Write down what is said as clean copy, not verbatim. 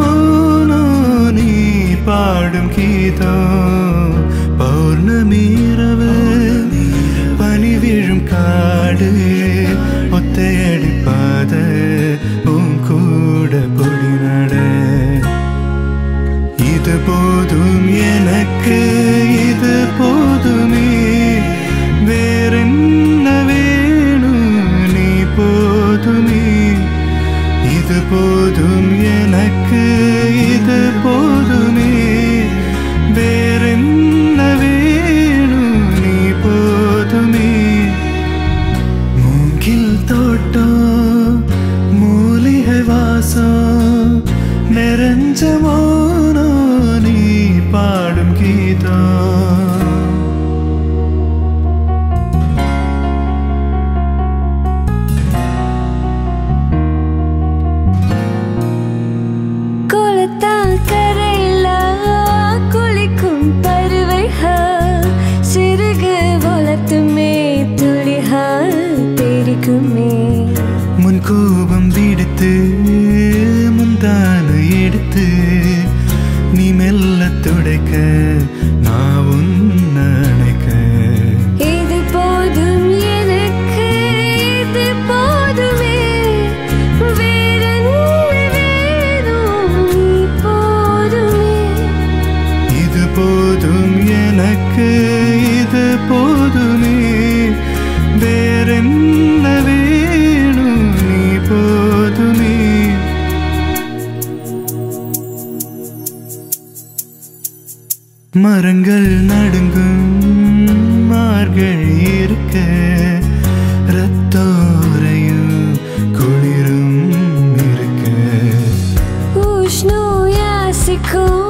mono நீ பாடும் கீதம் பௌர்ணமீரவு பனி விழும் காடு ஒத்தையடிப்பாத உன் கூட பொடி நட இது போதும் எனக்கு இது போதுமே வேறென்ன வேணும் நீ போதுமே இது போதும் எனக்கு இது போதுமே வேறென்ன வேணும் நீ போதுமே மூங்கில் தோட்டம் மூலிகை வாசம் நிறைஞ்ச மோனோ நீ பாடும் கீதம் கரையில குளிக்கும் பறவைகள் சிறுகு வளர்த்துமே துளிகள் தெரிக்குமே முன் கோபம் விடுத்து முந்தான எடுத்து நீ மெல்ல துடைக்க நான் உன்னை அணைக்க இது போதும் எனக்கு இது போதுமே போதும் எனக்கு இது போதுமே வேறென்ன வேணும் நீ போதுமே மரங்கள் நடுங்கும் மார்கழி இருக்க ரத்தோரையும் குளிரும் இருக்க உஷ்ணோ யாசிக்கும்